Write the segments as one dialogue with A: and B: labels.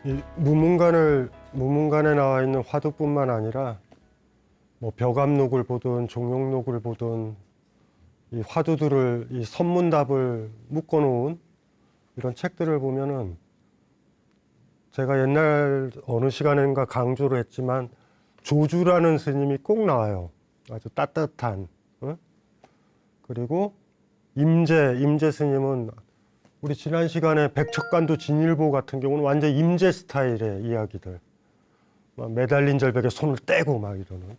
A: 이 무문관에 나와 있는 화두뿐만 아니라 뭐 벽암록을 보든 종용록을 보든 이 화두들을 이 선문답을 묶어놓은 이런 책들을 보면은 제가 옛날 어느 시간인가 강조를 했지만 조주라는 스님이 꼭 나와요. 아주 따뜻한. 그리고 임재 스님은 우리 지난 시간에 백척간도 진일보 같은 경우는 완전 임재 스타일의 이야기들. 막 매달린 절벽에 손을 떼고 막 이러는.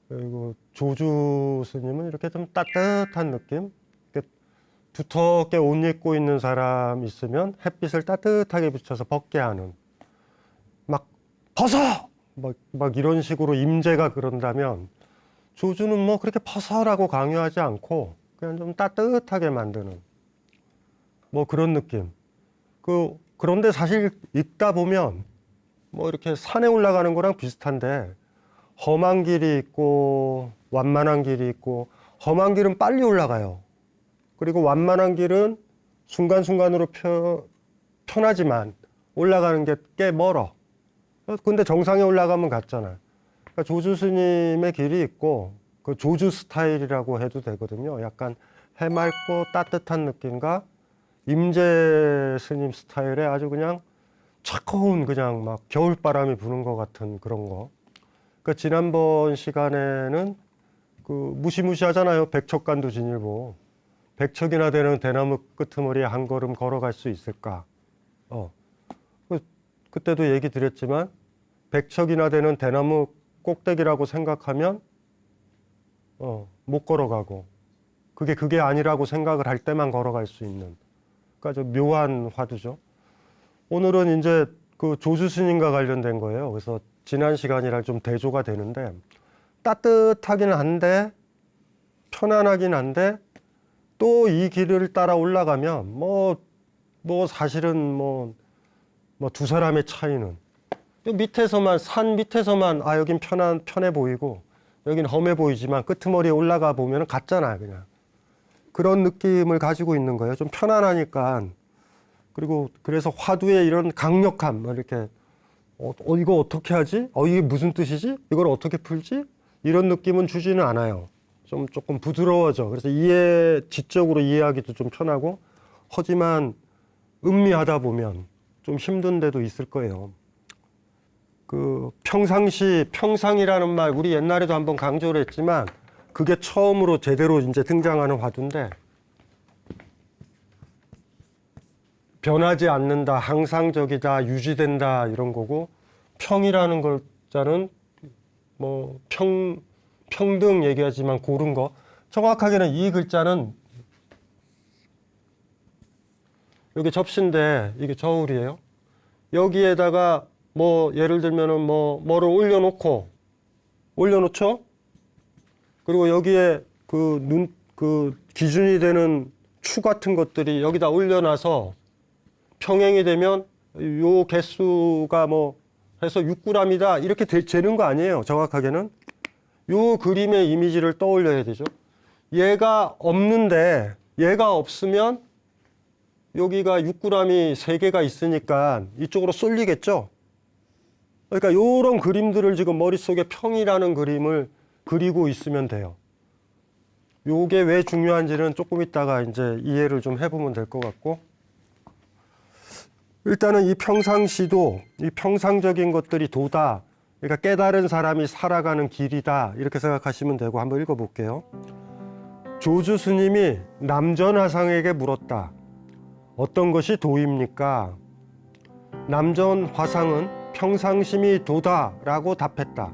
A: 그리고 조주 스님은 이렇게 좀 따뜻한 느낌? 이렇게 두텁게 옷 입고 있는 사람 있으면 햇빛을 따뜻하게 비춰서 벗게 하는. 막 벗어! 막 이런 식으로 임재가 그런다면 조주는 뭐 그렇게 벗어라고 강요하지 않고 그냥 좀 따뜻하게 만드는 뭐 그런 느낌. 그런데 사실 읽다 보면 뭐 이렇게 산에 올라가는 거랑 비슷한데 험한 길이 있고 완만한 길이 있고 험한 길은 빨리 올라가요. 그리고 완만한 길은 순간순간으로 편하지만 올라가는 게 꽤 멀어. 근데 정상에 올라가면 갔잖아요. 그러니까 조주 스님의 길이 있고 그 조주 스타일이라고 해도 되거든요. 약간 해맑고 따뜻한 느낌과 임재 스님 스타일의 아주 그냥 차가운 그냥 막 겨울바람이 부는 것 같은 그런 거. 그러니까 지난번 시간에는 그 무시무시하잖아요. 백척간도 진일보. 백척이나 되는 대나무 끄트머리에 한 걸음 걸어갈 수 있을까? 그때도 얘기 드렸지만 백척이나 되는 대나무 꼭대기라고 생각하면 못 걸어가고 그게 아니라고 생각을 할 때만 걸어갈 수 있는 그러니까 좀 묘한 화두죠. 오늘은 이제 그 조주 스님과 관련된 거예요. 그래서 지난 시간이랑 좀 대조가 되는데 따뜻하긴 한데 편안하긴 한데 또 이 길을 따라 올라가면 뭐 사실은 뭐 두 사람의 차이는 밑에서만 산 밑에서만 여긴 편해 보이고 여긴 험해 보이지만 끄트머리에 올라가 보면 같잖아요. 그냥 그런 느낌을 가지고 있는 거예요. 좀 편안하니까. 그리고 그래서 화두의 이런 강력함 이렇게 이거 어떻게 하지? 이게 무슨 뜻이지? 이걸 어떻게 풀지? 이런 느낌은 주지는 않아요. 조금 부드러워져. 그래서 지적으로 이해하기도 좀 편하고 하지만 음미하다 보면 좀 힘든 데도 있을 거예요. 그 평상이라는 말 우리 옛날에도 한번 강조를 했지만 그게 처음으로 제대로 이제 등장하는 화두인데 변하지 않는다, 항상적이다, 유지된다 이런 거고 평이라는 글자는 뭐 평등 얘기하지만 고른 거 정확하게는 이 글자는 여기 접시인데 이게 저울이에요. 여기에다가 뭐 예를 들면은 뭐를 올려놓죠. 그리고 여기에 그 기준이 되는 추 같은 것들이 여기다 올려놔서 평행이 되면 요 개수가 뭐 해서 6g이다 이렇게 재는 거 아니에요. 정확하게는 요 그림의 이미지를 떠올려야 되죠. 얘가 없으면 여기가 6g이 3개가 있으니까 이쪽으로 쏠리겠죠. 그러니까 요런 그림들을 지금 머릿속에 평이라는 그림을 그리고 있으면 돼요. 요게 왜 중요한지는 조금 이따가 이제 이해를 좀 해보면 될 것 같고 일단은 이 평상시도 이 평상적인 것들이 도다. 그러니까 깨달은 사람이 살아가는 길이다. 이렇게 생각하시면 되고 한번 읽어볼게요. 조주 스님이 남전화상에게 물었다. 어떤 것이 도입니까? 남전화상은 평상심이 도다라고 답했다.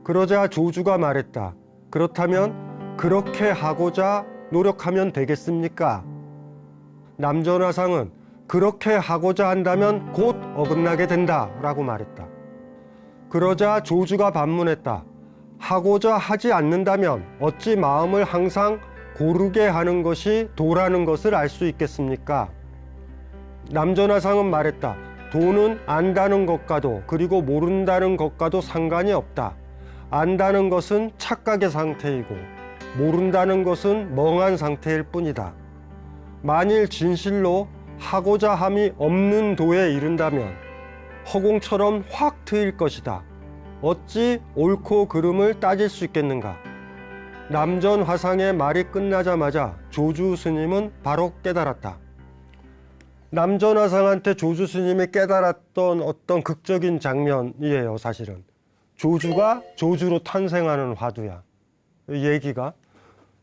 A: 그러자 조주가 말했다. 그렇다면 그렇게 하고자 노력하면 되겠습니까? 남전화상은 그렇게 하고자 한다면 곧 어긋나게 된다라고 말했다. 그러자 조주가 반문했다. 하고자 하지 않는다면 어찌 마음을 항상 고르게 하는 것이 도라는 것을 알 수 있겠습니까? 남전화상은 말했다. 도는 안다는 것과도 그리고 모른다는 것과도 상관이 없다. 안다는 것은 착각의 상태이고 모른다는 것은 멍한 상태일 뿐이다. 만일 진실로 하고자 함이 없는 도에 이른다면 허공처럼 확 트일 것이다. 어찌 옳고 그름을 따질 수 있겠는가. 남전화상의 말이 끝나자마자 조주 스님은 바로 깨달았다. 남전화상한테 조주 스님이 깨달았던 어떤 극적인 장면이에요. 사실은 조주가 조주로 탄생하는 화두야. 이 얘기가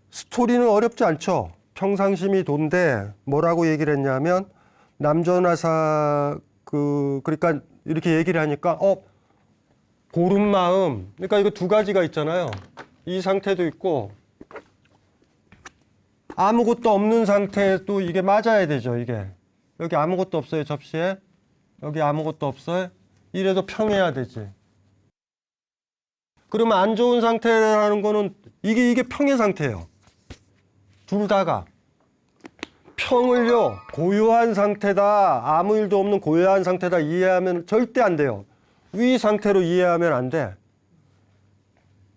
A: 스토리는 어렵지 않죠. 평상심이 돈데 뭐라고 얘기를 했냐면 남전화사 그러니까 이렇게 얘기를 하니까 고른 마음, 그러니까 이거 두 가지가 있잖아요. 이 상태도 있고 아무것도 없는 상태도 이게 맞아야 되죠. 이게 여기 아무것도 없어요. 접시에 여기 아무것도 없어요. 이래도 평해야 되지. 그러면 안 좋은 상태라는 거는 이게 평의 상태예요. 둘 다가 평을요 고요한 상태다, 아무 일도 없는 고요한 상태다 이해하면 절대 안 돼요. 위 상태로 이해하면 안 돼.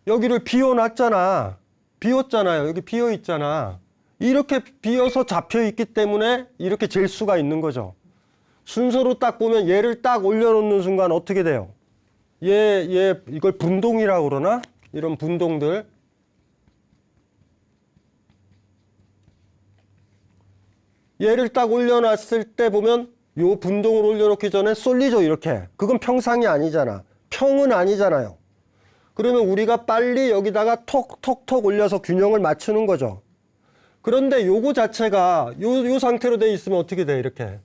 A: 여기를 비워놨잖아. 비웠잖아요. 여기 비어 있잖아. 이렇게 비어서 잡혀 있기 때문에 이렇게 잴 수가 있는 거죠. 순서로 딱 보면 얘를 딱 올려놓는 순간 어떻게 돼요? 이걸 분동이라고 그러나? 이런 분동들. 얘를 딱 올려놨을 때 보면 요 분동을 올려놓기 전에 쏠리죠, 이렇게. 그건 평상이 아니잖아. 평은 아니잖아요. 그러면 우리가 빨리 여기다가 톡톡톡 올려서 균형을 맞추는 거죠. 그런데 요거 자체가 요 상태로 돼 있으면 어떻게 돼, 이렇게.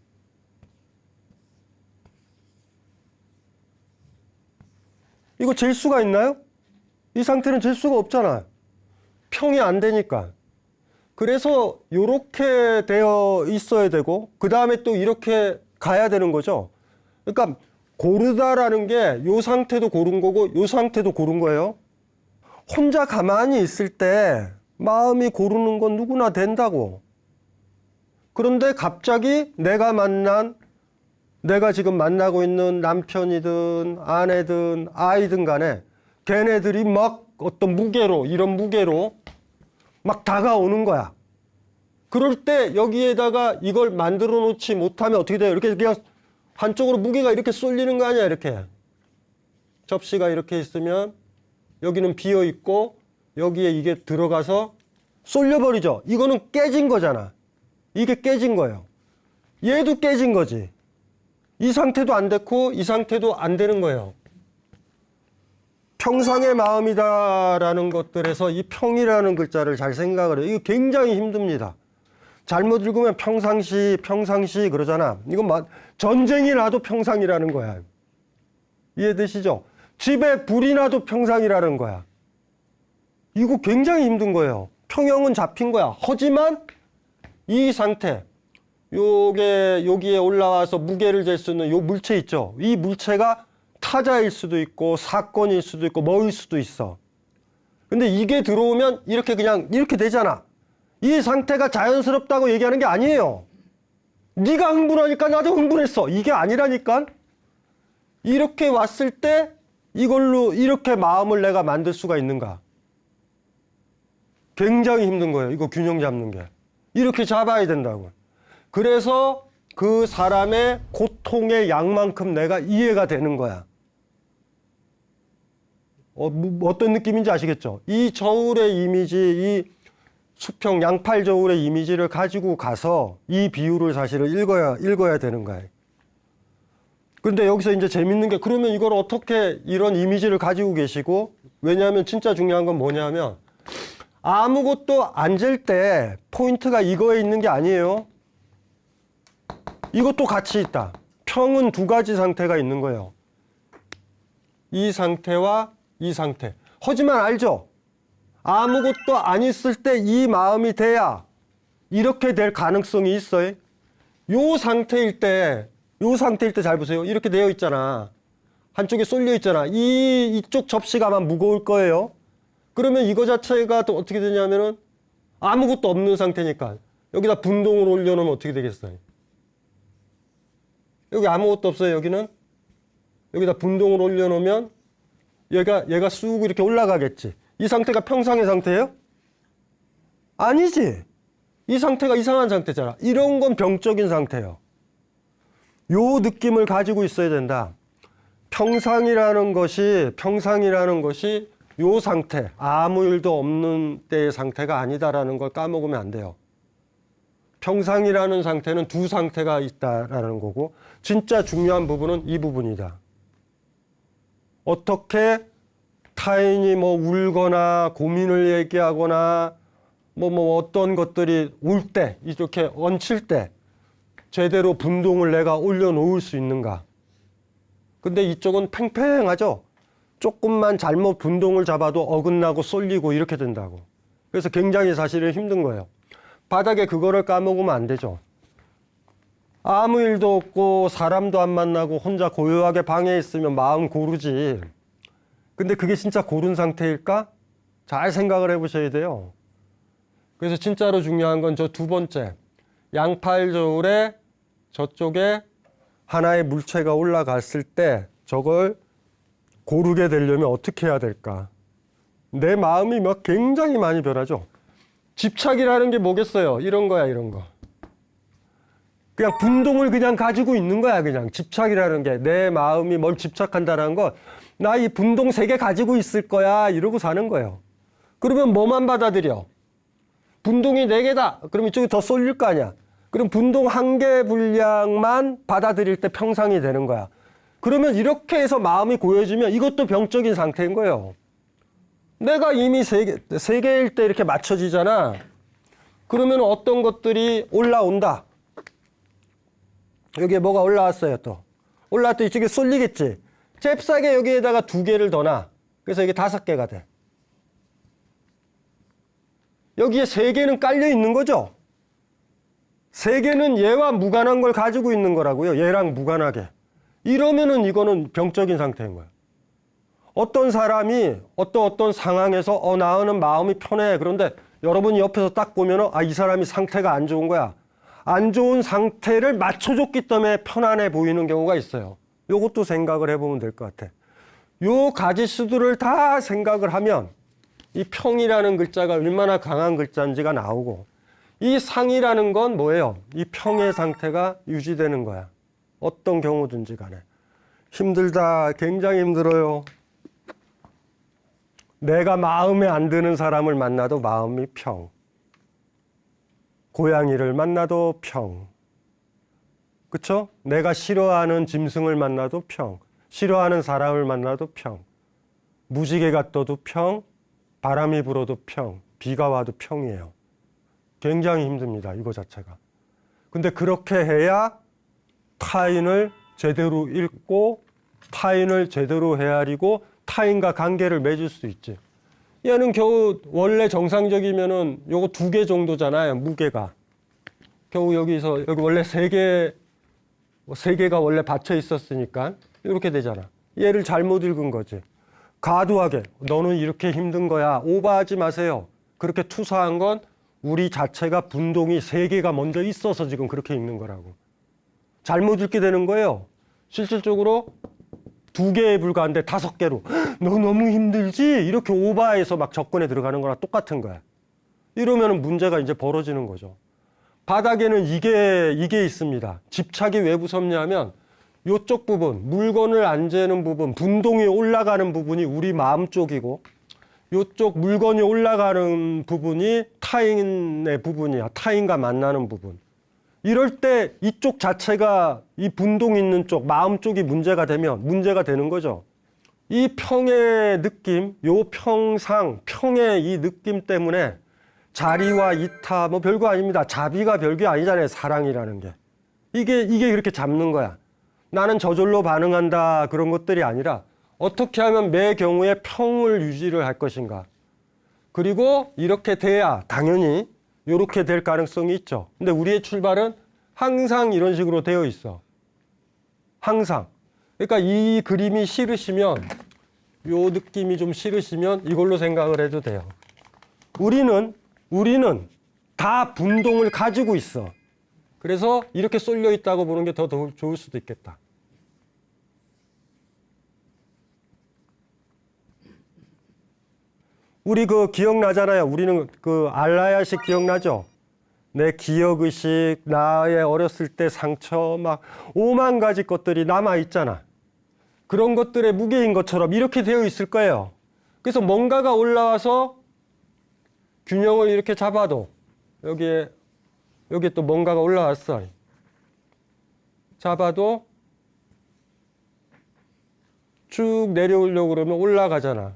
A: 이거 잴 수가 있나요? 이 상태는 잴 수가 없잖아. 평이 안 되니까. 그래서 이렇게 되어 있어야 되고 그 다음에 또 이렇게 가야 되는 거죠. 그러니까 고르다라는 게 이 상태도 고른 거고 이 상태도 고른 거예요. 혼자 가만히 있을 때 마음이 고르는 건 누구나 된다고. 그런데 갑자기 내가 지금 만나고 있는 남편이든 아내든 아이든 간에 걔네들이 막 어떤 이런 무게로 막 다가오는 거야. 그럴 때 여기에다가 이걸 만들어 놓지 못하면 어떻게 돼요? 이렇게 그냥 한쪽으로 무게가 이렇게 쏠리는 거 아니야, 이렇게. 접시가 이렇게 있으면 여기는 비어 있고 여기에 이게 들어가서 쏠려버리죠. 이거는 깨진 거잖아. 이게 깨진 거예요. 얘도 깨진 거지. 이 상태도 안 됐고 이 상태도 안 되는 거예요. 평상의 마음이다라는 것들에서 이 평이라는 글자를 잘 생각을 해요. 이거 굉장히 힘듭니다. 잘못 읽으면 평상시 그러잖아. 이건 전쟁이 나도 평상이라는 거야. 이해되시죠? 집에 불이 나도 평상이라는 거야. 이거 굉장히 힘든 거예요. 평형은 잡힌 거야. 하지만 이 상태, 여기에 올라와서 무게를 잴 수 있는 요 물체 있죠? 이 물체가 타자일 수도 있고 사건일 수도 있고 뭐일 수도 있어. 근데 이게 들어오면 이렇게 그냥 이렇게 되잖아. 이 상태가 자연스럽다고 얘기하는 게 아니에요. 네가 흥분하니까 나도 흥분했어. 이게 아니라니까. 이렇게 왔을 때 이걸로 이렇게 마음을 내가 만들 수가 있는가. 굉장히 힘든 거예요. 이거 균형 잡는 게. 이렇게 잡아야 된다고. 그래서 그 사람의 고통의 양만큼 내가 이해가 되는 거야. 어떤 느낌인지 아시겠죠? 이 저울의 이미지, 이 수평 양팔 저울의 이미지를 가지고 가서 이 비유를 사실은 읽어야 되는 거예요. 근데 여기서 이제 재밌는 게 그러면 이걸 어떻게 이런 이미지를 가지고 계시고, 왜냐하면 진짜 중요한 건 뭐냐면 아무것도 안 잴 때 포인트가 이거에 있는 게 아니에요. 이것도 같이 있다. 평은 두 가지 상태가 있는 거예요. 이 상태와 이 상태. 하지만 알죠? 아무것도 안 있을 때 이 마음이 돼야 이렇게 될 가능성이 있어요. 요 상태일 때 잘 보세요. 이렇게 되어 있잖아. 한쪽에 쏠려 있잖아. 이쪽 접시가만 무거울 거예요. 그러면 이거 자체가 또 어떻게 되냐면은 아무것도 없는 상태니까 여기다 분동을 올려놓으면 어떻게 되겠어요? 여기 아무것도 없어요. 여기는 여기다 분동을 올려놓으면 얘가 쑥 이렇게 올라가겠지. 이 상태가 평상의 상태예요? 아니지. 이 상태가 이상한 상태잖아. 이런 건 병적인 상태예요. 요 느낌을 가지고 있어야 된다. 평상이라는 것이 요 상태, 아무 일도 없는 때의 상태가 아니다라는 걸 까먹으면 안 돼요. 평상이라는 상태는 두 상태가 있다라는 거고, 진짜 중요한 부분은 이 부분이다. 어떻게 타인이 뭐 울거나 고민을 얘기하거나 뭐 어떤 것들이 올 때, 이렇게 얹힐 때 제대로 분동을 내가 올려놓을 수 있는가. 근데 이쪽은 팽팽하죠. 조금만 잘못 분동을 잡아도 어긋나고 쏠리고 이렇게 된다고. 그래서 굉장히 사실은 힘든 거예요. 바닥에 그거를 까먹으면 안 되죠. 아무 일도 없고 사람도 안 만나고 혼자 고요하게 방에 있으면 마음 고르지. 근데 그게 진짜 고른 상태일까? 잘 생각을 해보셔야 돼요. 그래서 진짜로 중요한 건 저 두 번째, 양팔 저울에 저쪽에 하나의 물체가 올라갔을 때 저걸 고르게 되려면 어떻게 해야 될까? 내 마음이 막 굉장히 많이 변하죠. 집착이라는 게 뭐겠어요? 이런 거야, 이런 거. 그냥 분동을 그냥 가지고 있는 거야, 그냥. 집착이라는 게. 내 마음이 뭘 집착한다는 거, 나 이 분동 3개 가지고 있을 거야, 이러고 사는 거예요. 그러면 뭐만 받아들여? 분동이 4개다. 그럼 이쪽이 더 쏠릴 거 아니야. 그럼 분동 1개 분량만 받아들일 때 평상이 되는 거야. 그러면 이렇게 해서 마음이 고여지면 이것도 병적인 상태인 거예요. 내가 이미 3개일 때 이렇게 맞춰지잖아. 그러면 어떤 것들이 올라온다. 여기에 뭐가 올라왔어요, 또. 올라왔더니 이쪽에 쏠리겠지. 잽싸게 여기에다가 2개를 더 놔. 그래서 이게 5개가 돼. 여기에 3개는 깔려 있는 거죠. 3개는 얘와 무관한 걸 가지고 있는 거라고요. 얘랑 무관하게. 이러면은 이거는 병적인 상태인 거예요. 어떤 사람이 어떤 상황에서 나는 마음이 편해. 그런데 여러분이 옆에서 딱 보면은 이 사람이 상태가 안 좋은 거야. 안 좋은 상태를 맞춰줬기 때문에 편안해 보이는 경우가 있어요. 요것도 생각을 해보면 될 것 같아. 요 가지수들을 다 생각을 하면 이 평이라는 글자가 얼마나 강한 글자인지가 나오고, 이 상이라는 건 뭐예요? 이 평의 상태가 유지되는 거야. 어떤 경우든지 간에. 힘들다. 굉장히 힘들어요. 내가 마음에 안 드는 사람을 만나도 마음이 평. 고양이를 만나도 평. 그쵸? 내가 싫어하는 짐승을 만나도 평. 싫어하는 사람을 만나도 평. 무지개가 떠도 평. 바람이 불어도 평. 비가 와도 평이에요. 굉장히 힘듭니다. 이거 자체가. 근데 그렇게 해야 타인을 제대로 읽고 타인을 제대로 헤아리고 타인과 관계를 맺을 수 있지. 얘는 겨우 원래 정상적이면은 요거 2개 정도잖아요. 무게가. 겨우 여기 원래 3개가 원래 받쳐 있었으니까 이렇게 되잖아. 얘를 잘못 읽은 거지. 과도하게 너는 이렇게 힘든 거야. 오버하지 마세요. 그렇게 투사한 건 우리 자체가 분동이 3개가 먼저 있어서 지금 그렇게 읽는 거라고. 잘못 읽게 되는 거예요. 실질적으로 2개에 불과한데 5개로 너 너무 힘들지? 이렇게 오버해서 막 접근에 들어가는 거랑 똑같은 거야. 이러면 문제가 이제 벌어지는 거죠. 바닥에는 이게 있습니다. 집착이 왜 무섭냐면 이쪽 부분, 물건을 안 재는 부분, 분동이 올라가는 부분이 우리 마음 쪽이고, 이쪽 물건이 올라가는 부분이 타인의 부분이야. 타인과 만나는 부분. 이럴 때 이쪽 자체가 이 분동 있는 쪽, 마음 쪽이 문제가 되면 문제가 되는 거죠. 이 평의 느낌, 요 평상, 평의 이 느낌 때문에 자리와 이타, 뭐 별거 아닙니다. 자비가 별게 아니잖아요. 사랑이라는 게. 이게 이렇게 잡는 거야. 나는 저절로 반응한다. 그런 것들이 아니라 어떻게 하면 매 경우에 평을 유지를 할 것인가. 그리고 이렇게 돼야 당연히 이렇게 될 가능성이 있죠. 근데 우리의 출발은 항상 이런 식으로 되어 있어. 항상. 그러니까 이 그림이 싫으시면, 요 느낌이 좀 싫으시면 이걸로 생각을 해도 돼요. 우리는 다 분동을 가지고 있어. 그래서 이렇게 쏠려 있다고 보는 게 더 좋을 수도 있겠다. 우리 기억나잖아요. 우리는 알라야식 기억나죠? 내 기억의식, 나의 어렸을 때 상처, 막 5만 가지 것들이 남아있잖아. 그런 것들의 무게인 것처럼 이렇게 되어 있을 거예요. 그래서 뭔가가 올라와서 균형을 이렇게 잡아도 여기에 또 뭔가가 올라왔어. 잡아도 쭉 내려오려고 그러면 올라가잖아.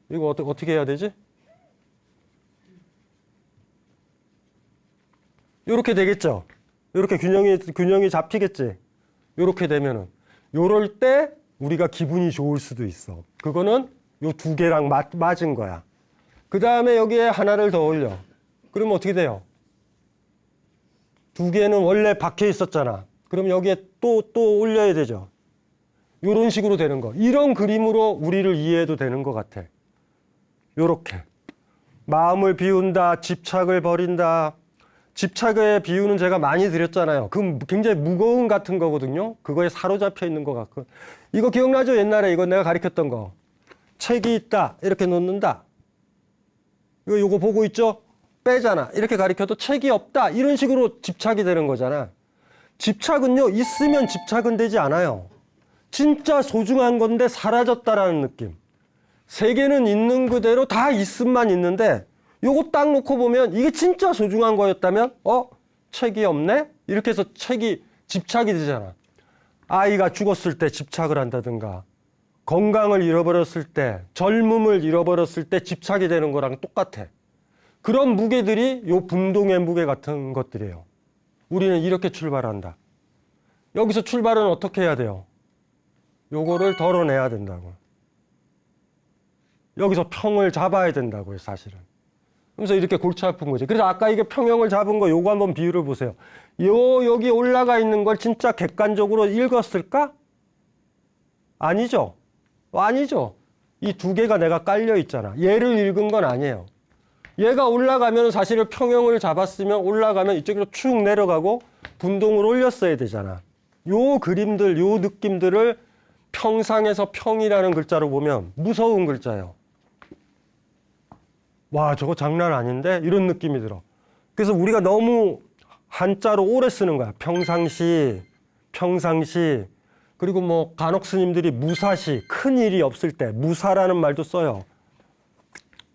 A: 이거 어떻게 해야 되지? 이렇게 되겠죠? 이렇게 균형이 잡히겠지? 이렇게 되면은. 요럴 때 우리가 기분이 좋을 수도 있어. 그거는 요 두 개랑 맞은 거야. 그 다음에 여기에 하나를 더 올려. 그러면 어떻게 돼요? 두 개는 원래 박혀 있었잖아. 그럼 여기에 또 올려야 되죠. 요런 식으로 되는 거. 이런 그림으로 우리를 이해해도 되는 것 같아. 요렇게. 마음을 비운다, 집착을 버린다. 집착의 비유는 제가 많이 드렸잖아요. 그 굉장히 무거운 같은 거거든요. 그거에 사로잡혀 있는 것 같고. 이거 기억나죠? 옛날에 이거 내가 가르쳤던 거. 책이 있다. 이렇게 놓는다. 요거 보고 있죠? 빼잖아. 이렇게 가르쳐도 책이 없다. 이런 식으로 집착이 되는 거잖아. 집착은요, 있으면 집착은 되지 않아요. 진짜 소중한 건데 사라졌다라는 느낌. 세계는 있는 그대로 다 있음만 있는데 요거 딱 놓고 보면 이게 진짜 소중한 거였다면 책이 없네? 이렇게 해서 책이 집착이 되잖아. 아이가 죽었을 때 집착을 한다든가 건강을 잃어버렸을 때 젊음을 잃어버렸을 때 집착이 되는 거랑 똑같아. 그런 무게들이 요 분동의 무게 같은 것들이에요. 우리는 이렇게 출발한다. 여기서 출발은 어떻게 해야 돼요? 요거를 덜어내야 된다고. 여기서 평을 잡아야 된다고요, 사실은. 그래서 이렇게 골치 아픈 거지. 그래서 아까 이게 평형을 잡은 거 요거 한번 비유를 보세요. 여기 올라가 있는 걸 진짜 객관적으로 읽었을까? 아니죠. 아니죠. 이 두 개가 내가 깔려 있잖아. 얘를 읽은 건 아니에요. 얘가 올라가면 사실은 평형을 잡았으면 올라가면 이쪽으로 쭉 내려가고 분동을 올렸어야 되잖아. 요 그림들, 요 느낌들을 평상에서 평이라는 글자로 보면 무서운 글자예요. 와, 저거 장난 아닌데? 이런 느낌이 들어. 그래서 우리가 너무 한자로 오래 쓰는 거야. 평상시, 그리고 뭐 간혹 스님들이 무사시, 큰 일이 없을 때 무사라는 말도 써요.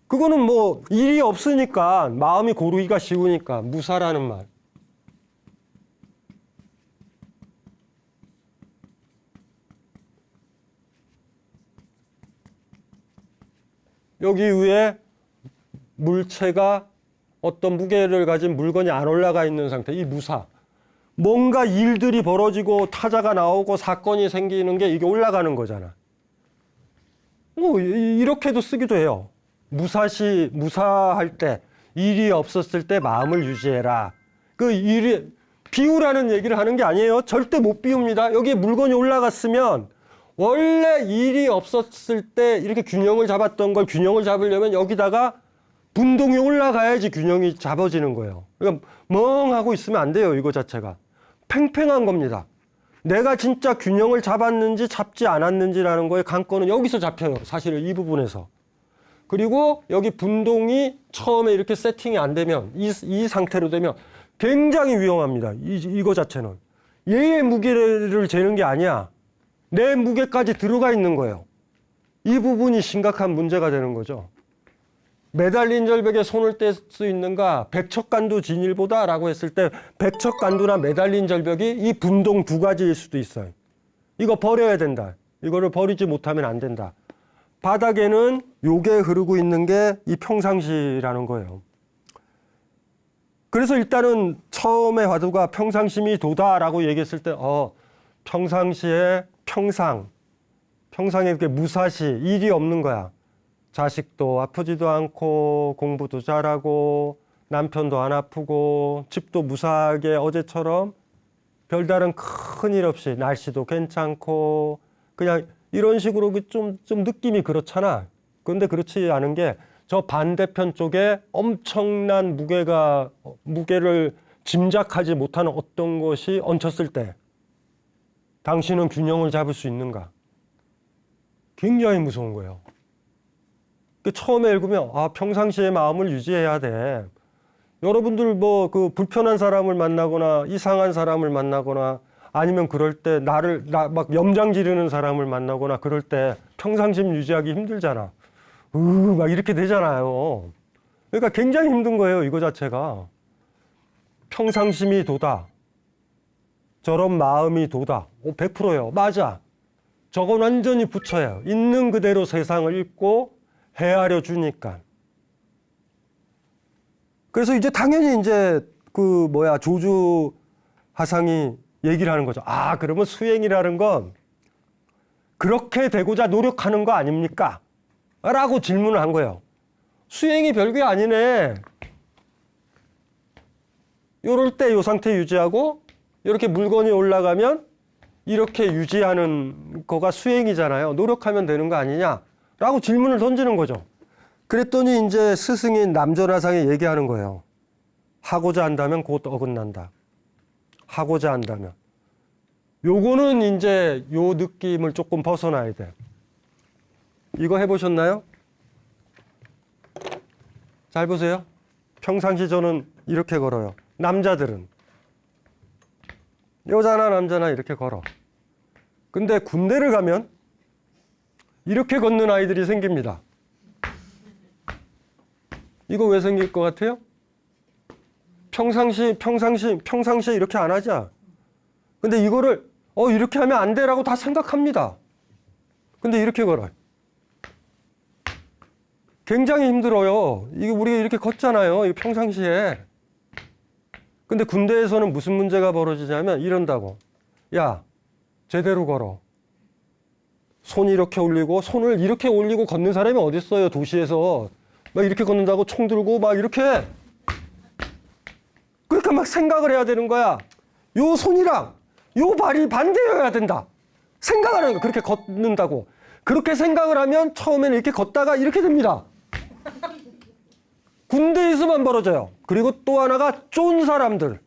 A: 그거는 뭐 일이 없으니까 마음이 고르기가 쉬우니까 무사라는 말. 여기 위에 물체가 어떤 무게를 가진 물건이 안 올라가 있는 상태, 이 무사. 뭔가 일들이 벌어지고 타자가 나오고 사건이 생기는 게 이게 올라가는 거잖아. 뭐 이렇게도 쓰기도 해요. 무사할 때, 일이 없었을 때 마음을 유지해라. 그 일이 비우라는 얘기를 하는 게 아니에요. 절대 못 비웁니다. 여기에 물건이 올라갔으면 원래 일이 없었을 때 이렇게 균형을 잡았던 걸 균형을 잡으려면 여기다가 분동이 올라가야지 균형이 잡아지는 거예요. 그러니까 멍하고 있으면 안 돼요. 이거 자체가. 팽팽한 겁니다. 내가 진짜 균형을 잡았는지 잡지 않았는지라는 거에 관건은 여기서 잡혀요. 사실은 이 부분에서. 그리고 여기 분동이 처음에 이렇게 세팅이 안 되면 이 상태로 되면 굉장히 위험합니다. 이거 자체는. 얘의 무게를 재는 게 아니야. 내 무게까지 들어가 있는 거예요. 이 부분이 심각한 문제가 되는 거죠. 매달린 절벽에 손을 뗄 수 있는가? 백척간두 진일보다 라고 했을 때 백척간두나 매달린 절벽이 이 분동 두 가지일 수도 있어요. 이거 버려야 된다. 이거를 버리지 못하면 안 된다. 바닥에는 요게 흐르고 있는 게 이 평상시라는 거예요. 그래서 일단은 처음에 화두가 평상심이 도다라고 얘기했을 때 평상시에 평상에 이렇게 무사시, 일이 없는 거야. 자식도 아프지도 않고 공부도 잘하고 남편도 안 아프고 집도 무사하게 어제처럼 별다른 큰일 없이 날씨도 괜찮고 그냥 이런 식으로 좀 느낌이 그렇잖아. 그런데 그렇지 않은 게 저 반대편 쪽에 엄청난 무게를 짐작하지 못하는 어떤 것이 얹혔을 때 당신은 균형을 잡을 수 있는가? 굉장히 무서운 거예요. 처음에 읽으면 평상시에 마음을 유지해야 돼. 여러분들 뭐 그 불편한 사람을 만나거나 이상한 사람을 만나거나 아니면 그럴 때 막 염장 지르는 사람을 만나거나 그럴 때 평상심 유지하기 힘들잖아. 막 이렇게 되잖아요. 그러니까 굉장히 힘든 거예요, 이거 자체가. 평상심이 도다. 저런 마음이 도다. 100%예요. 맞아. 저건 완전히 부처예요. 있는 그대로 세상을 읽고 헤아려 주니까. 그래서 이제 당연히 이제 조주 하상이 얘기를 하는 거죠. 아, 그러면 수행이라는 건 그렇게 되고자 노력하는 거 아닙니까? 라고 질문을 한 거예요. 수행이 별게 아니네. 요럴 때 요 상태 유지하고 이렇게 물건이 올라가면 이렇게 유지하는 거가 수행이잖아요. 노력하면 되는 거 아니냐? 라고 질문을 던지는 거죠. 그랬더니 이제 스승인 남전하상이 얘기하는 거예요. 하고자 한다면 곧 어긋난다. 하고자 한다면. 요거는 이제 요 느낌을 조금 벗어나야 돼. 이거 해보셨나요? 잘 보세요. 평상시 저는 이렇게 걸어요. 남자들은. 여자나 남자나 이렇게 걸어. 근데 군대를 가면 이렇게 걷는 아이들이 생깁니다. 이거 왜 생길 것 같아요? 평상시에 이렇게 안 하자. 근데 이거를 이렇게 하면 안 돼라고 다 생각합니다. 근데 이렇게 걸어요. 굉장히 힘들어요. 이게 우리가 이렇게 걷잖아요. 이 평상시에. 근데 군대에서는 무슨 문제가 벌어지냐면 이런다고. 야, 제대로 걸어. 손 이렇게 올리고 손을 이렇게 올리고 걷는 사람이 어디 있어요? 도시에서 막 이렇게 걷는다고 총 들고 막 이렇게. 그러니까 막 생각을 해야 되는 거야. 요 손이랑 요 발이 반대여야 된다. 생각을 하는 거야. 그렇게 걷는다고. 그렇게 생각을 하면 처음에는 이렇게 걷다가 이렇게 됩니다. 군대에서만 벌어져요. 그리고 또 하나가 쫀 사람들.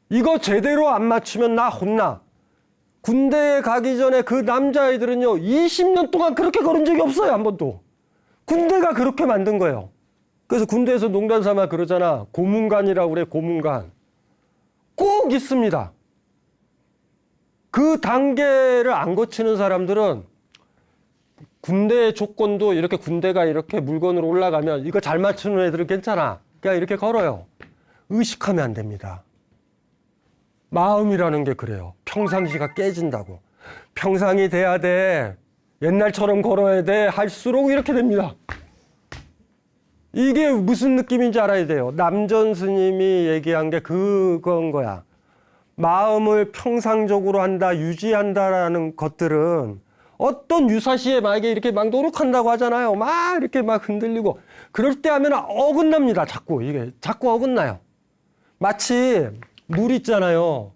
A: 이거 제대로 안 맞추면 나 혼나. 군대에 가기 전에 그 남자아이들은요, 20년 동안 그렇게 걸은 적이 없어요, 한 번도. 군대가 그렇게 만든 거예요. 그래서 군대에서 농담 삼아 그러잖아. 고문관이라고 그래, 고문관. 꼭 있습니다. 그 단계를 안 거치는 사람들은 군대의 조건도 이렇게 군대가 이렇게 물건으로 올라가면 이거 잘 맞추는 애들은 괜찮아. 그냥 이렇게 걸어요. 의식하면 안 됩니다. 마음이라는 게 그래요. 평상시가 깨진다고. 평상이 돼야 돼. 옛날처럼 걸어야 돼. 할수록 이렇게 됩니다. 이게 무슨 느낌인지 알아야 돼요. 남전 스님이 얘기한 게 그건 거야. 마음을 평상적으로 한다, 유지한다라는 것들은 어떤 유사시에 만약에 이렇게 막 노력한다고 하잖아요. 막 이렇게 막 흔들리고. 그럴 때 하면 어긋납니다. 자꾸. 이게 자꾸 어긋나요. 마치 물 있잖아요.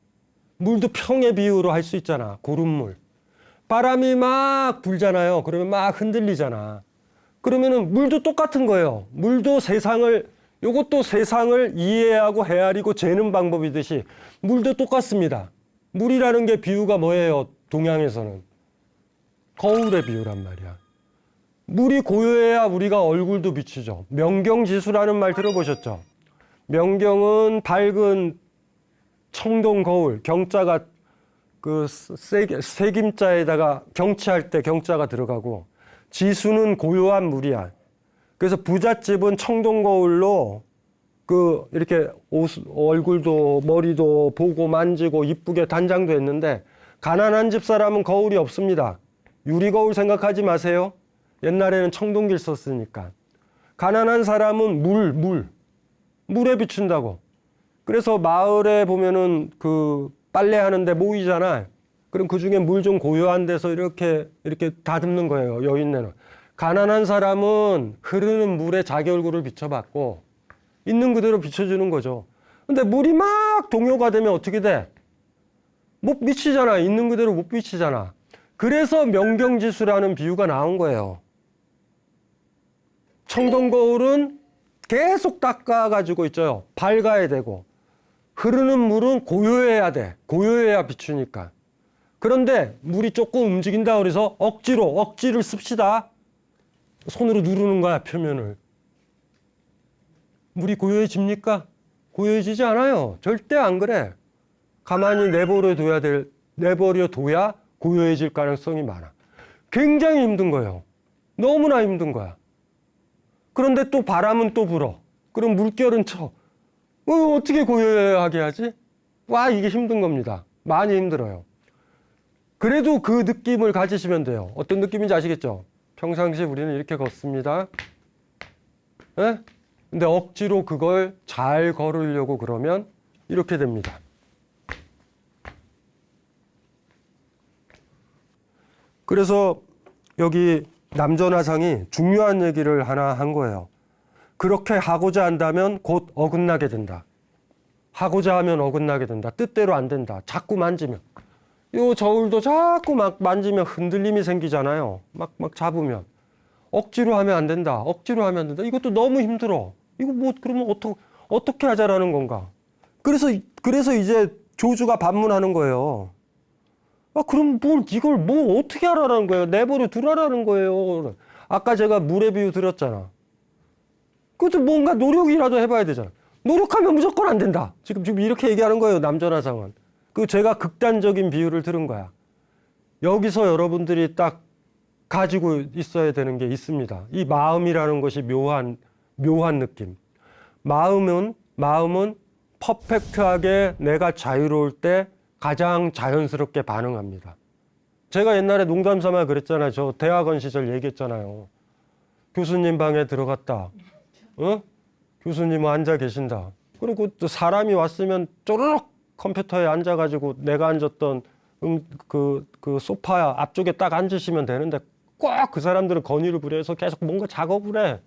A: 물도 평의 비유로 할 수 있잖아. 고름물. 바람이 막 불잖아요. 그러면 막 흔들리잖아. 그러면은 물도 똑같은 거예요. 물도 요것도 세상을 이해하고 헤아리고 재는 방법이듯이 물도 똑같습니다. 물이라는 게 비유가 뭐예요? 동양에서는. 거울의 비유란 말이야. 물이 고요해야 우리가 얼굴도 비추죠. 명경지수라는 말 들어보셨죠? 명경은 밝은 청동 거울, 경자가 그 세김자에다가 경치할 때 경자가 들어가고, 지수는 고요한 물이야. 그래서 부잣집은 청동 거울로 이렇게 얼굴도 머리도 보고 만지고 이쁘게 단장도 했는데, 가난한 집 사람은 거울이 없습니다. 유리거울 생각하지 마세요. 옛날에는 청동길 썼으니까. 가난한 사람은 물에 비춘다고. 그래서 마을에 보면은 빨래하는데 모이잖아. 그럼 그 중에 물 좀 고요한 데서 이렇게 다듬는 거예요. 여인네는. 가난한 사람은 흐르는 물에 자기 얼굴을 비춰봤고, 있는 그대로 비춰주는 거죠. 근데 물이 막 동요가 되면 어떻게 돼? 못 비치잖아. 있는 그대로 못 비치잖아. 그래서 명경지수라는 비유가 나온 거예요. 청동거울은 계속 닦아가지고 있죠. 밝아야 되고. 흐르는 물은 고요해야 돼. 고요해야 비추니까. 그런데 물이 조금 움직인다 그래서 억지를 씁시다. 손으로 누르는 거야, 표면을. 물이 고요해집니까? 고요해지지 않아요. 절대 안 그래. 가만히 내버려둬야 고요해질 가능성이 많아. 굉장히 힘든 거예요. 너무나 힘든 거야. 그런데 또 바람은 또 불어. 그럼 물결은 쳐. 어떻게 고요하게 하지? 와, 이게 힘든 겁니다. 많이 힘들어요. 그래도 그 느낌을 가지시면 돼요. 어떤 느낌인지 아시겠죠? 평상시 우리는 이렇게 걷습니다. 예? 근데 억지로 그걸 잘 걸으려고 그러면 이렇게 됩니다. 그래서 여기 남전화상이 중요한 얘기를 하나 한 거예요. 그렇게 하고자 한다면 곧 어긋나게 된다. 하고자 하면 어긋나게 된다. 뜻대로 안 된다. 자꾸 만지면. 요 저울도 자꾸 막 만지면 흔들림이 생기잖아요. 막 잡으면. 억지로 하면 안 된다. 억지로 하면 안 된다. 이것도 너무 힘들어. 이거 뭐 그러면 어떻게 하자라는 건가? 그래서 이제 조주가 반문하는 거예요. 그럼 이걸 어떻게 하라는 거예요? 내버려 두라라는 거예요. 아까 제가 물의 비유 드렸잖아. 그것도 뭔가 노력이라도 해봐야 되잖아. 노력하면 무조건 안 된다. 지금 이렇게 얘기하는 거예요, 남전화상은. 제가 극단적인 비유를 들은 거야. 여기서 여러분들이 딱 가지고 있어야 되는 게 있습니다. 이 마음이라는 것이 묘한 느낌. 마음은 퍼펙트하게 내가 자유로울 때 가장 자연스럽게 반응합니다. 제가 옛날에 농담 삼아 그랬잖아요. 저 대학원 시절 얘기했잖아요. 교수님 방에 들어갔다. 교수님은 앉아 계신다. 그리고 또 사람이 왔으면 쪼르륵 컴퓨터에 앉아가지고 내가 앉았던 그 소파 앞쪽에 딱 앉으시면 되는데 꼭 그 사람들은 건의를 부려서 계속 뭔가 작업을 해.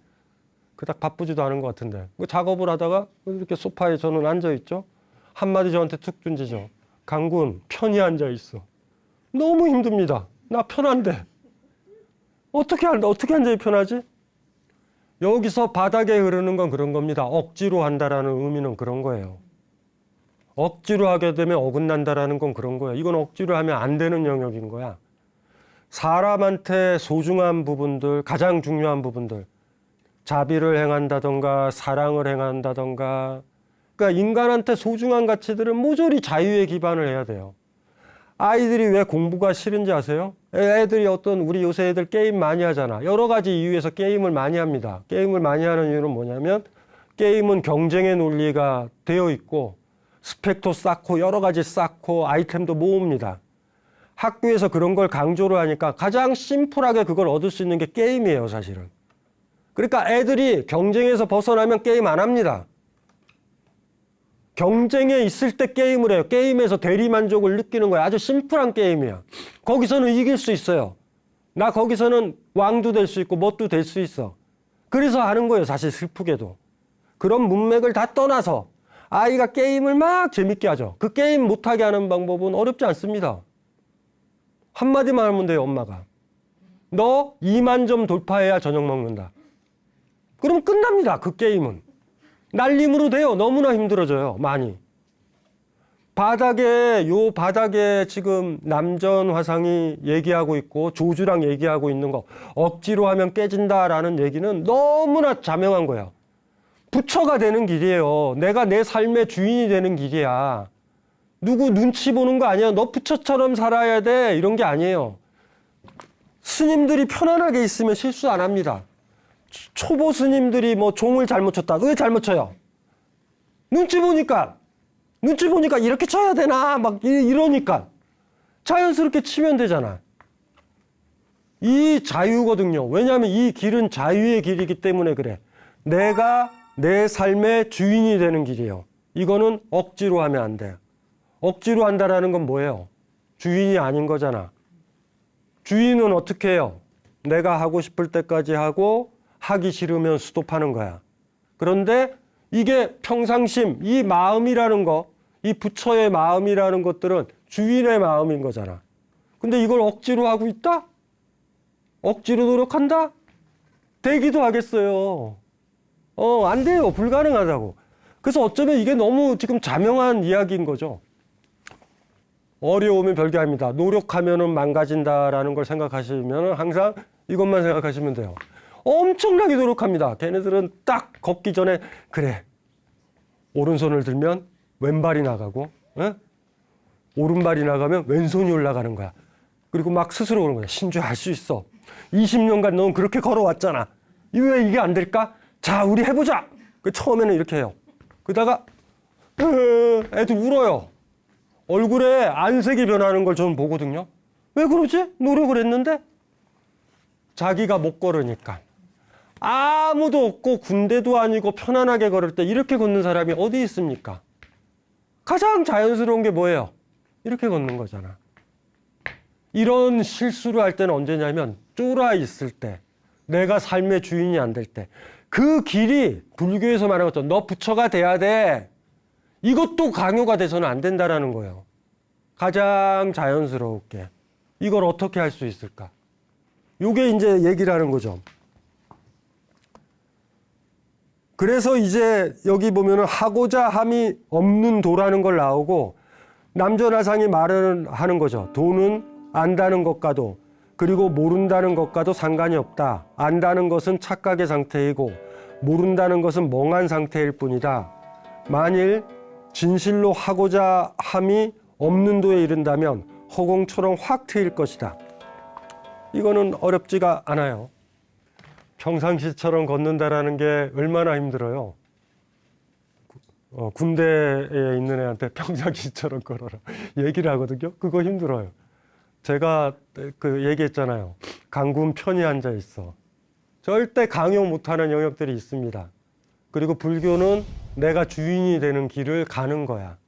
A: 그닥 바쁘지도 않은 것 같은데. 그 작업을 하다가 이렇게 소파에 저는 앉아있죠. 한마디 저한테 툭 던지죠. 강군, 편히 앉아있어. 너무 힘듭니다. 나 편한데. 어떻게 앉아야 편하지? 여기서 바닥에 흐르는 건 그런 겁니다. 억지로 한다라는 의미는 그런 거예요. 억지로 하게 되면 어긋난다라는 건 그런 거예요. 이건 억지로 하면 안 되는 영역인 거야. 사람한테 소중한 부분들, 가장 중요한 부분들, 자비를 행한다던가 사랑을 행한다던가, 그러니까 인간한테 소중한 가치들은 모조리 자유에 기반을 해야 돼요. 아이들이 왜 공부가 싫은지 아세요? 애들이 우리 요새 애들 게임 많이 하잖아. 여러 가지 이유에서 게임을 많이 합니다. 게임을 많이 하는 이유는 뭐냐면 게임은 경쟁의 논리가 되어 있고 스펙도 쌓고 여러 가지 쌓고 아이템도 모읍니다. 학교에서 그런 걸 강조를 하니까 가장 심플하게 그걸 얻을 수 있는 게 게임이에요, 사실은. 그러니까 애들이 경쟁에서 벗어나면 게임 안 합니다. 경쟁에 있을 때 게임을 해요. 게임에서 대리만족을 느끼는 거야. 아주 심플한 게임이야. 거기서는 이길 수 있어요. 나 거기서는 왕도 될 수 있고 뭣도 될 수 있어. 그래서 하는 거예요, 사실 슬프게도. 그런 문맥을 다 떠나서 아이가 게임을 막 재밌게 하죠. 그 게임 못하게 하는 방법은 어렵지 않습니다. 한마디만 하면 돼요, 엄마가. 너 2만 점 돌파해야 저녁 먹는다. 그럼 끝납니다, 그 게임은. 날림으로 돼요. 너무나 힘들어져요, 많이. 바닥에 지금 남전화상이 얘기하고 있고 조주랑 얘기하고 있는 거 억지로 하면 깨진다라는 얘기는 너무나 자명한 거예요. 부처가 되는 길이에요. 내가 내 삶의 주인이 되는 길이야. 누구 눈치 보는 거 아니야. 너 부처처럼 살아야 돼. 이런 게 아니에요. 스님들이 편안하게 있으면 실수 안 합니다. 초보 스님들이 종을 잘못 쳤다. 왜 잘못 쳐요? 눈치 보니까 이렇게 쳐야 되나? 막 이러니까. 자연스럽게 치면 되잖아. 이 자유거든요. 왜냐하면 이 길은 자유의 길이기 때문에 그래. 내가 내 삶의 주인이 되는 길이에요. 이거는 억지로 하면 안 돼. 억지로 한다라는 건 뭐예요? 주인이 아닌 거잖아. 주인은 어떻게 해요? 내가 하고 싶을 때까지 하고 하기 싫으면 스톱하는 거야. 그런데 이게 평상심, 이 마음이라는 거, 이 부처의 마음이라는 것들은 주인의 마음인 거잖아. 근데 이걸 억지로 하고 있다? 억지로 노력한다? 되기도 하겠어요. 안 돼요. 불가능하다고. 그래서 어쩌면 이게 너무 지금 자명한 이야기인 거죠. 어려우면 별게 아닙니다. 노력하면은 망가진다라는 걸 생각하시면 항상 이것만 생각하시면 돼요. 엄청나게 노력합니다. 걔네들은 딱 걷기 전에 그래. 오른손을 들면 왼발이 나가고, 에? 오른발이 나가면 왼손이 올라가는 거야. 그리고 막 스스로 그러는 거야. 신주야, 할 수 있어. 20년간 넌 그렇게 걸어왔잖아. 왜 이게 안 될까? 자, 우리 해보자. 처음에는 이렇게 해요. 그러다가 애들 울어요. 얼굴에 안색이 변하는 걸 저는 보거든요. 왜 그러지? 노력을 했는데 자기가 못 걸으니까. 아무도 없고 군대도 아니고 편안하게 걸을 때 이렇게 걷는 사람이 어디 있습니까? 가장 자연스러운 게 뭐예요? 이렇게 걷는 거잖아. 이런 실수를 할 때는 언제냐면 쫄아 있을 때, 내가 삶의 주인이 안 될 때, 그 길이 불교에서 말하는 것처럼 너 부처가 돼야 돼. 이것도 강요가 돼서는 안 된다라는 거예요. 가장 자연스럽게. 이걸 어떻게 할 수 있을까? 요게 이제 얘기를 하는 거죠. 그래서 이제 여기 보면은 하고자 함이 없는 도라는 걸 나오고, 남전하상이 말을 하는 거죠. 도는 안다는 것과도, 그리고 모른다는 것과도 상관이 없다. 안다는 것은 착각의 상태이고 모른다는 것은 멍한 상태일 뿐이다. 만일 진실로 하고자 함이 없는 도에 이른다면 허공처럼 확 트일 것이다. 이거는 어렵지가 않아요. 평상시처럼 걷는다라는 게 얼마나 힘들어요. 군대에 있는 애한테 평상시처럼 걸어라 얘기를 하거든요. 그거 힘들어요. 제가 그 얘기했잖아요. 강군 편히 앉아 있어. 절대 강요 못하는 영역들이 있습니다. 그리고 불교는 내가 주인이 되는 길을 가는 거야.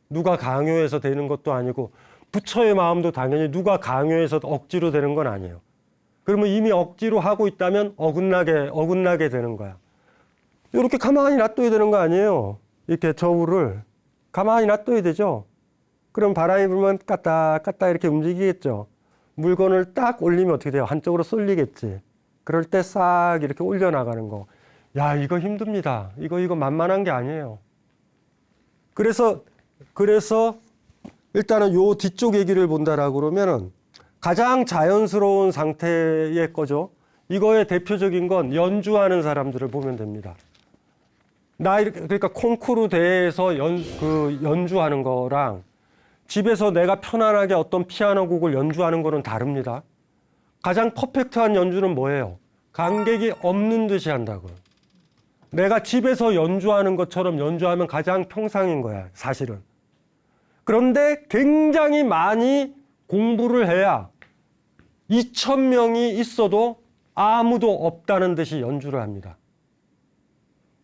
A: 누가 강요해서 되는 것도 아니고, 부처의 마음도 당연히 누가 강요해서 억지로 되는 건 아니에요. 그러면 이미 억지로 하고 있다면 어긋나게 되는 거야. 이렇게 가만히 놔둬야 되는 거 아니에요. 이렇게 저울을 가만히 놔둬야 되죠. 그럼 바람이 불면 까딱 이렇게 움직이겠죠. 물건을 딱 올리면 어떻게 돼요? 한쪽으로 쏠리겠지. 그럴 때 싹 이렇게 올려나가는 거. 야, 이거 힘듭니다. 이거 만만한 게 아니에요. 그래서 일단은 요 뒤쪽 얘기를 본다라고 그러면은 가장 자연스러운 상태의 거죠. 이거의 대표적인 건 연주하는 사람들을 보면 됩니다. 그러니까 콩쿠르 대회에서 연주하는 거랑 집에서 내가 편안하게 어떤 피아노 곡을 연주하는 거는 다릅니다. 가장 퍼펙트한 연주는 뭐예요? 관객이 없는 듯이 한다고요. 내가 집에서 연주하는 것처럼 연주하면 가장 평상인 거야, 사실은. 그런데 굉장히 많이 공부를 해야 2,000명이 있어도 아무도 없다는 듯이 연주를 합니다.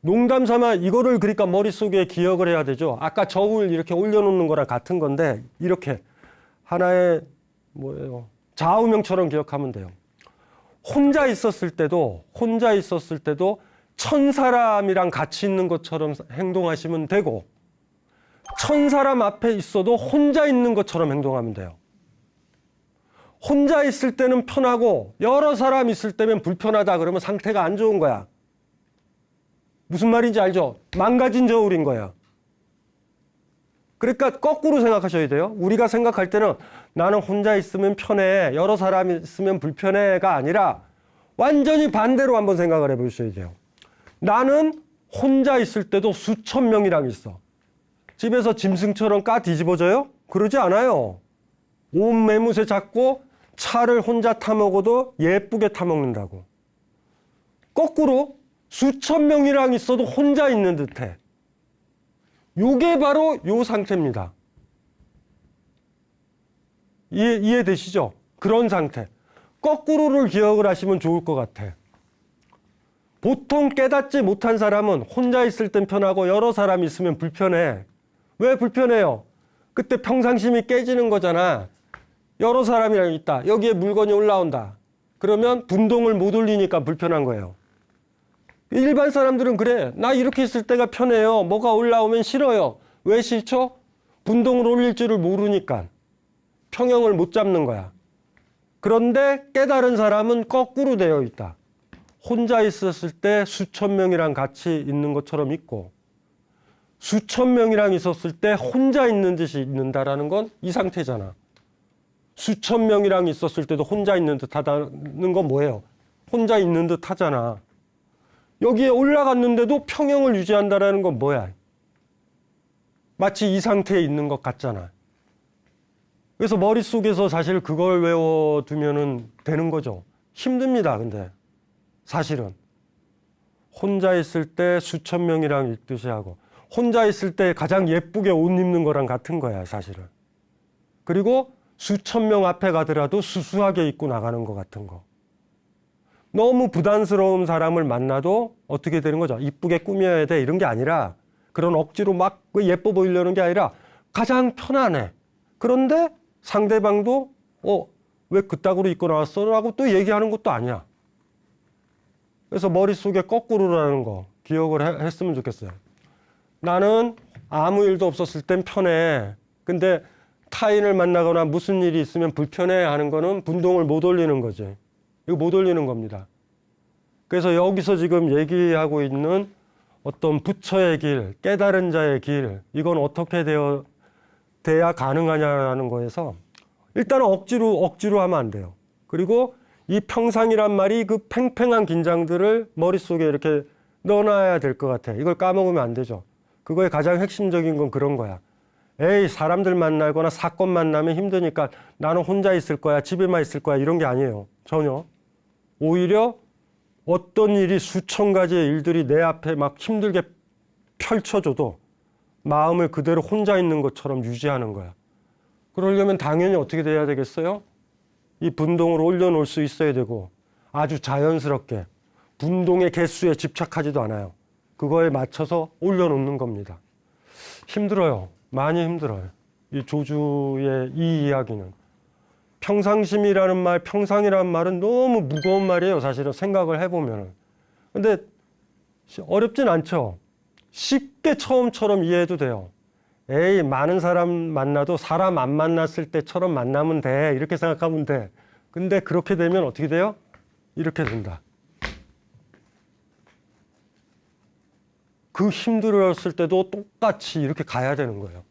A: 농담 삼아 이거를 그러니까 머릿속에 기억을 해야 되죠. 아까 저울 이렇게 올려놓는 거랑 같은 건데, 이렇게 하나의 좌우명처럼 기억하면 돼요. 혼자 있었을 때도 1,000사람이랑 같이 있는 것처럼 행동하시면 되고, 1,000사람 앞에 있어도 혼자 있는 것처럼 행동하면 돼요. 혼자 있을 때는 편하고 여러 사람 있을 때면 불편하다 그러면 상태가 안 좋은 거야. 무슨 말인지 알죠? 망가진 저울인 거예요. 그러니까 거꾸로 생각하셔야 돼요. 우리가 생각할 때는 나는 혼자 있으면 편해, 여러 사람이 있으면 불편해가 아니라 완전히 반대로 한번 생각을 해보셔야 돼요. 나는 혼자 있을 때도 수천 명이랑 있어. 집에서 짐승처럼 까 뒤집어져요? 그러지 않아요. 온 매무새 잡고 차를 혼자 타먹어도 예쁘게 타먹는다고. 거꾸로 수천 명이랑 있어도 혼자 있는 듯해. 요게 바로 요 상태입니다. 이해되시죠? 그런 상태. 거꾸로를 기억을 하시면 좋을 것 같아. 보통 깨닫지 못한 사람은 혼자 있을 땐 편하고 여러 사람이 있으면 불편해. 왜 불편해요? 그때 평상심이 깨지는 거잖아. 여러 사람이랑 있다. 여기에 물건이 올라온다. 그러면 분동을 못 올리니까 불편한 거예요. 일반 사람들은 그래. 나 이렇게 있을 때가 편해요. 뭐가 올라오면 싫어요. 왜 싫죠? 분동을 올릴 줄을 모르니까. 평형을 못 잡는 거야. 그런데 깨달은 사람은 거꾸로 되어 있다. 혼자 있었을 때 수천 명이랑 같이 있는 것처럼 있고, 수천 명이랑 있었을 때 혼자 있는 듯이 있는다라는 건 이 상태잖아. 수천 명이랑 있었을 때도 혼자 있는 듯 하다는 건 뭐예요? 혼자 있는 듯 하잖아. 여기에 올라갔는데도 평형을 유지한다는 건 뭐야? 마치 이 상태에 있는 것 같잖아. 그래서 머릿속에서 사실 그걸 외워두면은 되는 거죠. 힘듭니다, 근데. 사실은. 혼자 있을 때 수천 명이랑 읽듯이 하고, 혼자 있을 때 가장 예쁘게 옷 입는 거랑 같은 거야, 사실은. 그리고 수천 명 앞에 가더라도 수수하게 입고 나가는 거 같은 거. 너무 부담스러운 사람을 만나도 어떻게 되는 거죠? 이쁘게 꾸며야 돼, 이런 게 아니라, 그런 억지로 막 예뻐 보이려는 게 아니라 가장 편안해. 그런데 상대방도 왜 그따구로 입고 나왔어? 라고 또 얘기하는 것도 아니야. 그래서 머릿속에 거꾸로라는 거 기억을 했으면 좋겠어요. 나는 아무 일도 없었을 땐 편해. 근데 타인을 만나거나 무슨 일이 있으면 불편해 하는 거는 분동을 못 올리는 거지. 이거 못 올리는 겁니다. 그래서 여기서 지금 얘기하고 있는 어떤 부처의 길, 깨달은 자의 길, 이건 어떻게 돼야 가능하냐라는 거에서 일단은 억지로 하면 안 돼요. 그리고 이 평상이란 말이 그 팽팽한 긴장들을 머릿속에 이렇게 넣어놔야 될 것 같아. 이걸 까먹으면 안 되죠. 그거의 가장 핵심적인 건 그런 거야. 에이, 사람들 만나거나 사건 만나면 힘드니까 나는 혼자 있을 거야, 집에만 있을 거야, 이런 게 아니에요. 전혀. 오히려 어떤 일이 수천 가지의 일들이 내 앞에 막 힘들게 펼쳐줘도 마음을 그대로 혼자 있는 것처럼 유지하는 거야. 그러려면 당연히 어떻게 돼야 되겠어요? 이 분동을 올려놓을 수 있어야 되고 아주 자연스럽게 분동의 개수에 집착하지도 않아요. 그거에 맞춰서 올려놓는 겁니다. 힘들어요. 많이 힘들어요. 이 조주의 이 이야기는. 평상심이라는 말, 평상이라는 말은 너무 무거운 말이에요. 사실은 생각을 해보면은. 근데 어렵진 않죠. 쉽게 처음처럼 이해해도 돼요. 에이, 많은 사람 만나도 사람 안 만났을 때처럼 만나면 돼. 이렇게 생각하면 돼. 근데 그렇게 되면 어떻게 돼요? 이렇게 된다. 그 힘들었을 때도 똑같이 이렇게 가야 되는 거예요.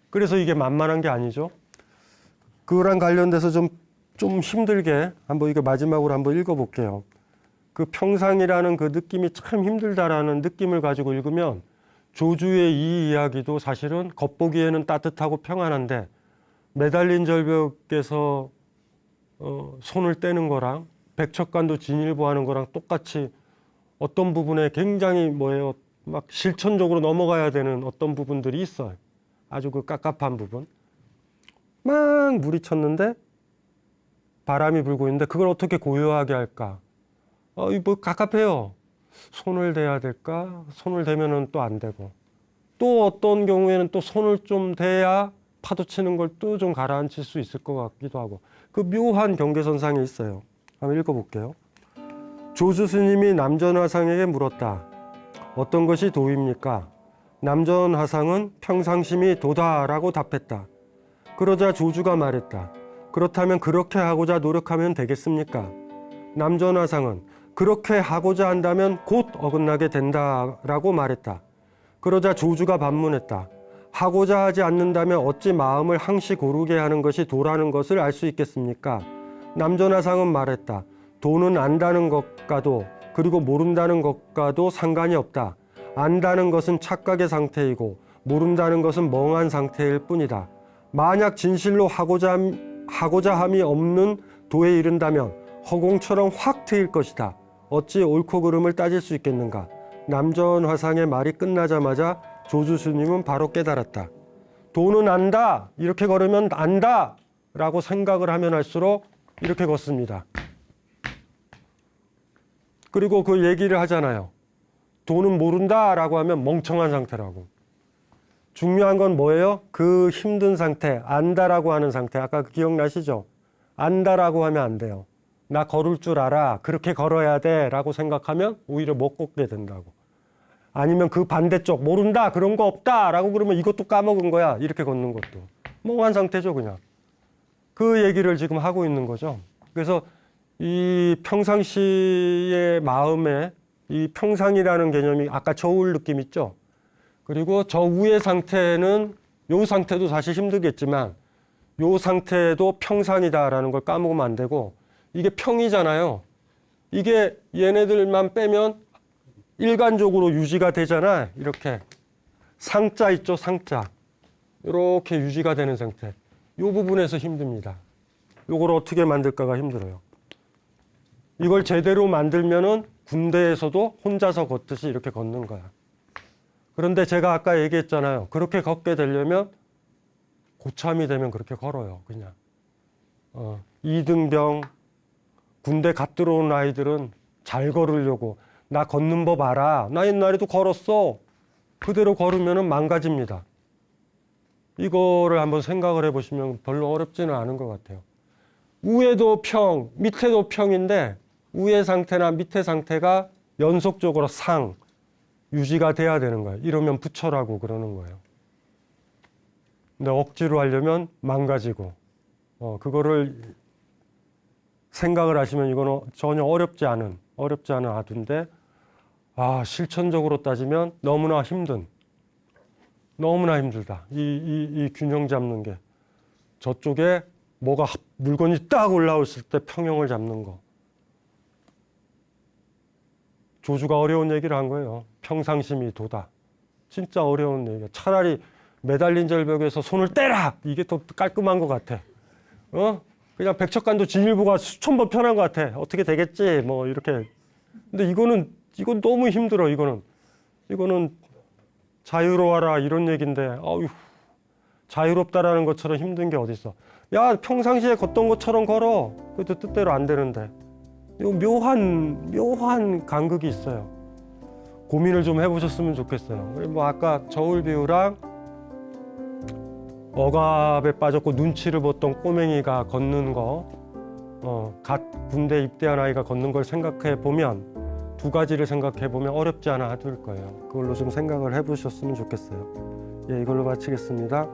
A: 그래서 이게 만만한 게 아니죠. 그거랑 관련돼서 좀 힘들게 한번 이거 마지막으로 한번 읽어볼게요. 그 평상이라는 그 느낌이 참 힘들다라는 느낌을 가지고 읽으면 조주의 이 이야기도 사실은 겉보기에는 따뜻하고 평안한데 매달린 절벽에서 손을 떼는 거랑 백척간도 진일보하는 거랑 똑같이 어떤 부분에 굉장히 막 실천적으로 넘어가야 되는 어떤 부분들이 있어요. 아주 그 깝깝한 부분. 막 물이 쳤는데 바람이 불고 있는데 그걸 어떻게 고요하게 할까? 뭐 갑갑해요. 손을 대야 될까? 손을 대면은 또 안 되고. 또 어떤 경우에는 또 손을 좀 대야 파도 치는 걸 또 좀 가라앉힐 수 있을 것 같기도 하고. 그 묘한 경계선상에 있어요. 한번 읽어볼게요. 조주 스님이 남전화상에게 물었다. 어떤 것이 도입니까? 남전화상은 평상심이 도다라고 답했다. 그러자 조주가 말했다. 그렇다면 그렇게 하고자 노력하면 되겠습니까? 남전화상은 그렇게 하고자 한다면 곧 어긋나게 된다라고 말했다. 그러자 조주가 반문했다. 하고자 하지 않는다면 어찌 마음을 항시 고르게 하는 것이 도라는 것을 알 수 있겠습니까? 남전화상은 말했다. 도는 안다는 것과도 그리고 모른다는 것과도 상관이 없다. 안다는 것은 착각의 상태이고 모른다는 것은 멍한 상태일 뿐이다. 만약 진실로 하고자 함이 없는 도에 이른다면 허공처럼 확 트일 것이다. 어찌 옳고 그름을 따질 수 있겠는가? 남전화상의 말이 끝나자마자 조주 스님은 바로 깨달았다. 도는 안다. 이렇게 걸으면 안다. 라고 생각을 하면 할수록 이렇게 걷습니다. 그리고 그 얘기를 하잖아요. 도는 모른다 라고 하면 멍청한 상태라고. 중요한 건 뭐예요? 그 힘든 상태, 안다라고 하는 상태. 아까 기억나시죠? 안다라고 하면 안 돼요. 나 걸을 줄 알아. 그렇게 걸어야 돼. 라고 생각하면 오히려 못 걷게 된다고. 아니면 그 반대쪽, 모른다. 그런 거 없다. 라고 그러면 이것도 까먹은 거야. 이렇게 걷는 것도. 멍한 상태죠, 그냥. 그 얘기를 지금 하고 있는 거죠. 그래서 이 평상시의 마음에 이 평상이라는 개념이 아까 저울 느낌 있죠? 그리고 저 위의 상태는 요 상태도 사실 힘들겠지만 요 상태도 평상이다라는 걸 까먹으면 안 되고 이게 평이잖아요. 이게 얘네들만 빼면 일관적으로 유지가 되잖아. 이렇게 상자 있죠, 상자. 이렇게 유지가 되는 상태. 이 부분에서 힘듭니다. 이걸 어떻게 만들까가 힘들어요. 이걸 제대로 만들면은 군대에서도 혼자서 걷듯이 이렇게 걷는 거야. 그런데 제가 아까 얘기했잖아요. 그렇게 걷게 되려면 고참이 되면 그렇게 걸어요. 그냥. 이등병, 군대 갓 들어온 아이들은 잘 걸으려고 나 걷는 법 알아. 나 옛날에도 걸었어. 그대로 걸으면 망가집니다. 이거를 한번 생각을 해보시면 별로 어렵지는 않은 것 같아요. 위에도 평, 밑에도 평인데 위의 상태나 밑의 상태가 연속적으로 상, 유지가 돼야 되는 거예요. 이러면 부처라고 그러는 거예요. 근데 억지로 하려면 망가지고, 그거를 생각을 하시면 이거는 전혀 어렵지 않은 아두인데, 실천적으로 따지면 너무나 힘들다. 이 균형 잡는 게. 저쪽에 뭐가 물건이 딱 올라왔을 때 평형을 잡는 거. 조주가 어려운 얘기를 한 거예요. 평상심이 도다. 진짜 어려운 얘기야. 차라리 매달린 절벽에서 손을 떼라! 이게 더 깔끔한 것 같아. 그냥 백척간도 진일보가 수천 번 편한 것 같아. 어떻게 되겠지? 뭐 이렇게. 근데 이건 너무 힘들어. 이거는 자유로워라 이런 얘기인데, 자유롭다라는 것처럼 힘든 게 어딨어. 야, 평상시에 걷던 것처럼 걸어. 그것도 뜻대로 안 되는데. 이 묘한 간극이 있어요. 고민을 좀 해보셨으면 좋겠어요. 뭐 아까 저울비우랑 억압에 빠졌고 눈치를 봤던 꼬맹이가 걷는 거, 갓 군대 입대한 아이가 걷는 걸 생각해 보면, 두 가지를 생각해 보면 어렵지 않아 하실 거예요. 그걸로 좀 생각을 해보셨으면 좋겠어요. 예, 이걸로 마치겠습니다.